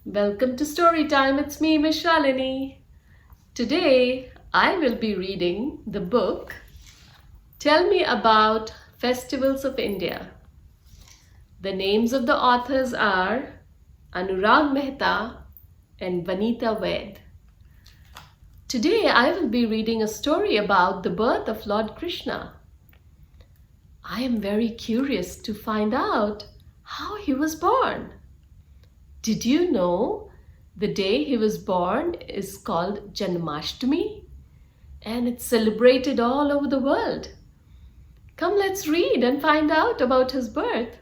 Welcome to Story Time. It's me, Miss Shalini. Today, I will be reading the book Tell Me About Festivals of India. The names of the authors are Anurag Mehta and Vanita Ved. Today, I will be reading a story about the birth of Lord Krishna. I am very curious to find out how he was born. Did you know the day he was born is called Janmashtami and it's celebrated all over the world? Come, let's read and find out about his birth.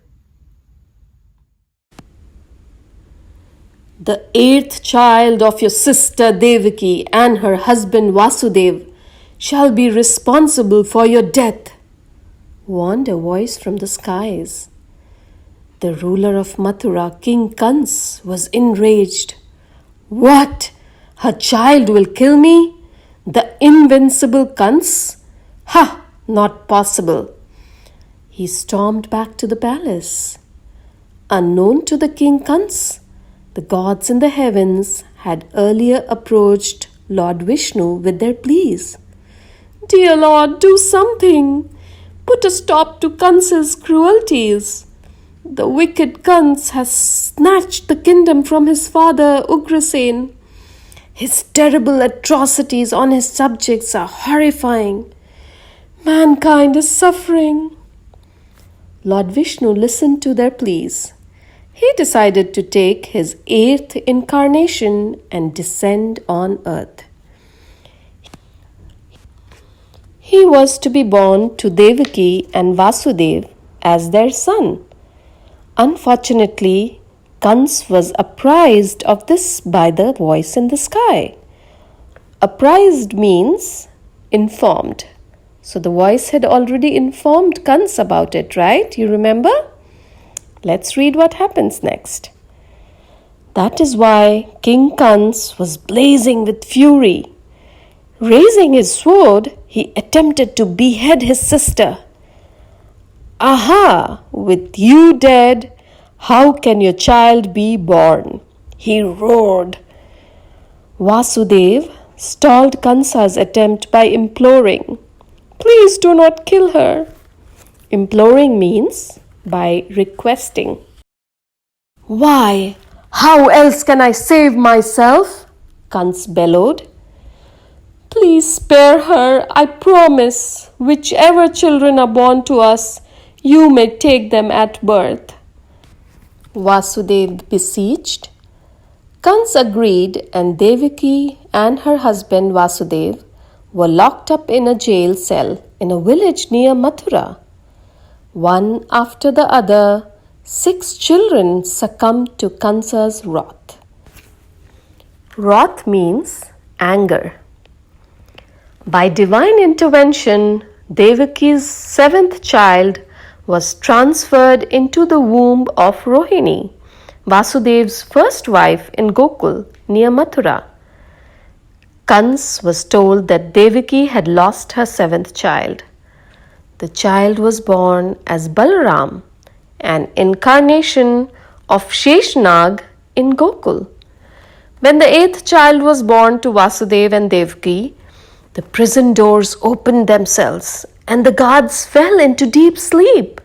The eighth child of your sister Devaki and her husband Vasudev shall be responsible for your death, warned a voice from the skies. The ruler of Mathura, King Kans, was enraged. What? Her child will kill me? The invincible Kans? Ha! Not possible. He stormed back to the palace. Unknown to the King Kans, the gods in the heavens had earlier approached Lord Vishnu with their pleas. Dear Lord, do something. Put a stop to Kans's cruelties. The wicked Kans has snatched the kingdom from his father Ugrasen. His terrible atrocities on his subjects are horrifying. Mankind is suffering. Lord Vishnu listened to their pleas. He decided to take his eighth incarnation and descend on earth. He was to be born to Devaki and Vasudev as their son. Unfortunately, Kans was apprised of this by the voice in the sky. Apprised means informed. So the voice had already informed Kans about it, right? You remember? Let's read what happens next. That is why King Kans was blazing with fury. Raising his sword, he attempted to behead his sister. Aha! With you dead, how can your child be born? He roared. Vasudev stalled Kansa's attempt by imploring, Please do not kill her. Imploring means by requesting. Why? How else can I save myself? Kans bellowed. Please spare her, I promise. Whichever children are born to us, you may take them at birth. Vasudev beseeched. Kans agreed, and Devaki and her husband Vasudev were locked up in a jail cell in a village near Mathura. One after the other, 6 children succumbed to Kansa's wrath. Wrath means anger. By divine intervention, Devaki's 7th child was transferred into the womb of Rohini, Vasudev's first wife in Gokul near Mathura. Kans was told that Devaki had lost her 7th child. The child was born as Balaram, an incarnation of Sheshnag in Gokul. When the 8th child was born to Vasudev and Devaki, the prison doors opened themselves and the guards fell into deep sleep.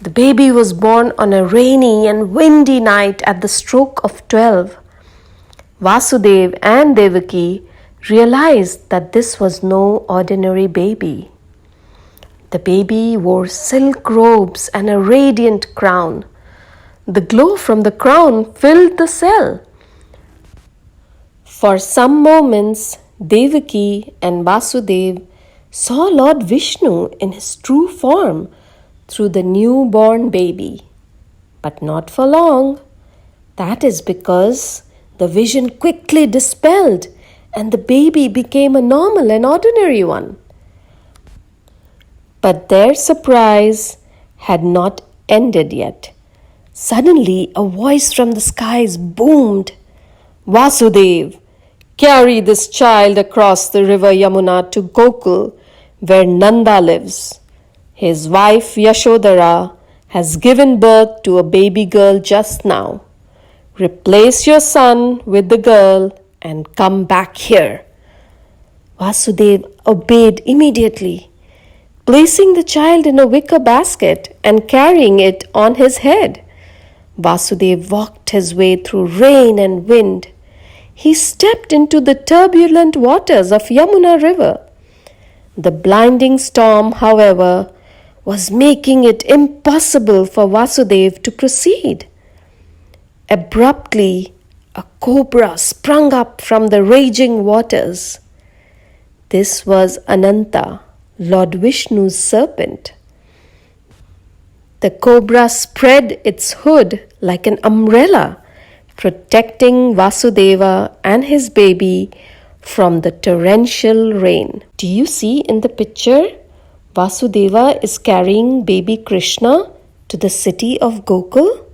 The baby was born on a rainy and windy night at the stroke of 12. Vasudev and Devaki realized that this was no ordinary baby. The baby wore silk robes and a radiant crown. The glow from the crown filled the cell. For some moments, Devaki and Vasudev saw Lord Vishnu in his true form through the newborn baby. But not for long. That is because the vision quickly dispelled and the baby became a normal and ordinary one. But their surprise had not ended yet. Suddenly, a voice from the skies boomed, Vasudev, carry this child across the river Yamuna to Gokul, where Nanda lives. His wife Yashodhara has given birth to a baby girl just now. Replace your son with the girl and come back here. Vasudeva obeyed immediately, placing the child in a wicker basket and carrying it on his head. Vasudeva walked his way through rain and wind. He stepped into the turbulent waters of Yamuna river. The blinding storm, however, was making it impossible for Vasudeva to proceed. Abruptly, a cobra sprung up from the raging waters. This was Ananta, Lord Vishnu's serpent. The cobra spread its hood like an umbrella, protecting Vasudeva and his baby from the torrential rain. Do you see in the picture? Vasudeva is carrying baby Krishna to the city of Gokul.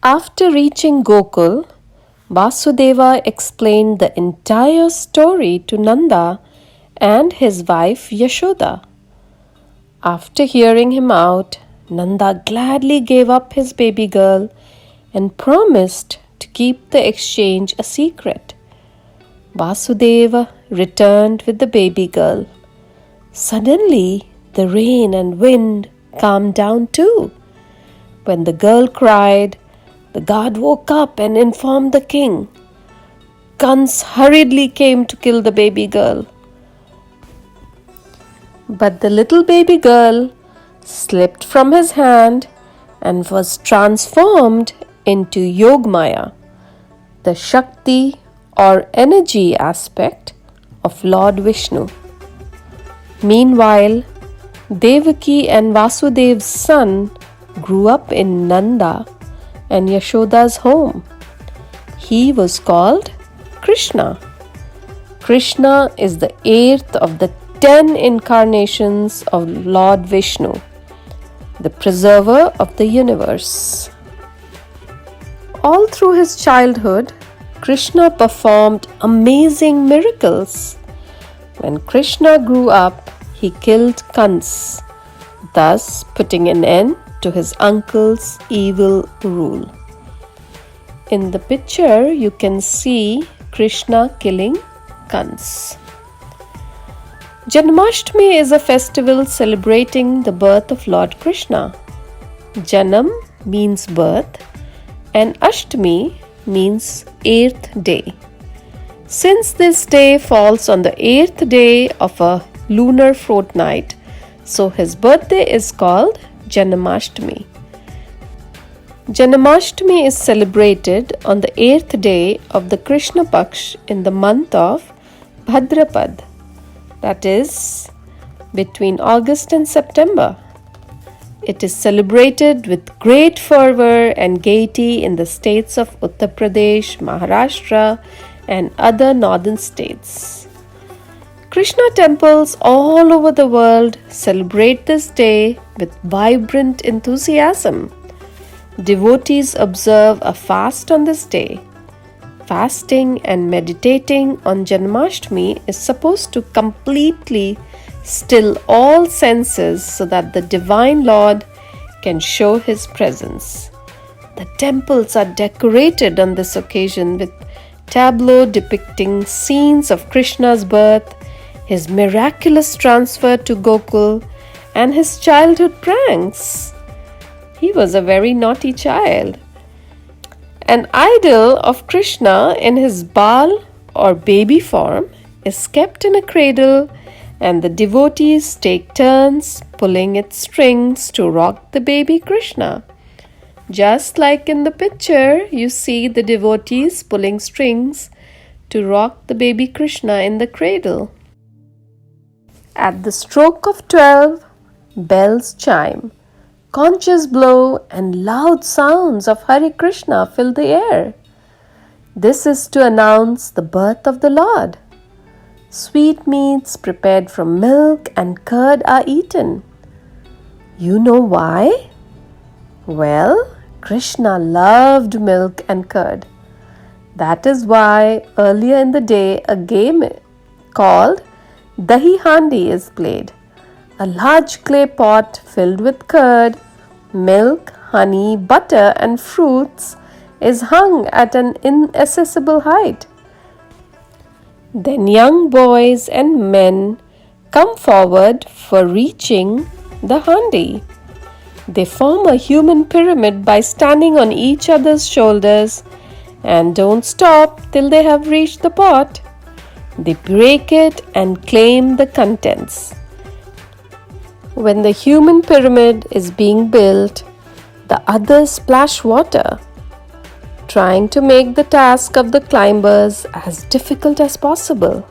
After reaching Gokul, Vasudeva explained the entire story to Nanda and his wife Yashoda. After hearing him out, Nanda gladly gave up his baby girl and promised to keep the exchange a secret. Vasudeva returned with the baby girl. Suddenly, the rain and wind calmed down too. When the girl cried, the guard woke up and informed the king. Guns hurriedly came to kill the baby girl. But the little baby girl slipped from his hand and was transformed into Yogmaya, the Shakti or energy aspect of Lord Vishnu. Meanwhile, Devaki and Vasudev's son grew up in Nanda and Yashoda's home. He was called Krishna. Krishna is the 8th of the 10 incarnations of Lord Vishnu, the preserver of the universe. All through his childhood, Krishna performed amazing miracles. When Krishna grew up, he killed Kans, thus putting an end to his uncle's evil rule. In the picture, you can see Krishna killing Kans. Janmashtami is a festival celebrating the birth of Lord Krishna. Janam means birth and Ashtami means 8th day. Since this day falls on the 8th day of a lunar fortnight, so his birthday is called Janmashtami. Janmashtami is celebrated on the 8th day of the Krishna Paksh in the month of Bhadrapad, that is, between August and September. It is celebrated with great fervor and gaiety in the states of Uttar Pradesh, Maharashtra, and other northern states. Krishna temples all over the world celebrate this day with vibrant enthusiasm. Devotees observe a fast on this day. Fasting and meditating on Janmashtami is supposed to completely still all senses so that the Divine Lord can show His presence. The temples are decorated on this occasion with tableaux depicting scenes of Krishna's birth, his miraculous transfer to Gokul, and his childhood pranks. He was a very naughty child. An idol of Krishna in his Bal or baby form is kept in a cradle, and the devotees take turns pulling its strings to rock the baby Krishna. Just like in the picture, you see the devotees pulling strings to rock the baby Krishna in the cradle. At the stroke of 12, bells chime, conches blow, and loud sounds of Hare Krishna fill the air. This is to announce the birth of the Lord. Sweetmeats prepared from milk and curd are eaten. You know why? Well, Krishna loved milk and curd. That is why earlier in the day a game called Dahi Handi is played. A large clay pot filled with curd, milk, honey, butter and fruits is hung at an inaccessible height. Then young boys and men come forward for reaching the handi. They form a human pyramid by standing on each other's shoulders and don't stop till they have reached the pot. They break it and claim the contents. When the human pyramid is being built, the others splash water, trying to make the task of the climbers as difficult as possible.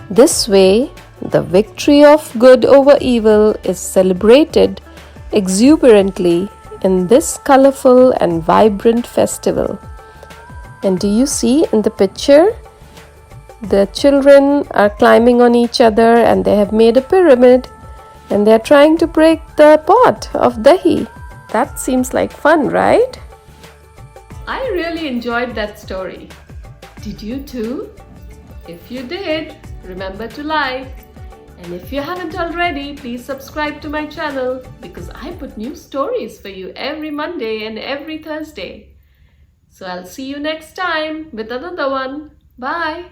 This way, the victory of good over evil is celebrated exuberantly in this colorful and vibrant festival. And do you see in the picture? The children are climbing on each other and they have made a pyramid and they are trying to break the pot of dahi. That seems like fun, right? I really enjoyed that story. Did you too? If you did, remember to like. And if you haven't already, please subscribe to my channel because I put new stories for you every Monday and every Thursday. So I'll see you next time with another one. Bye.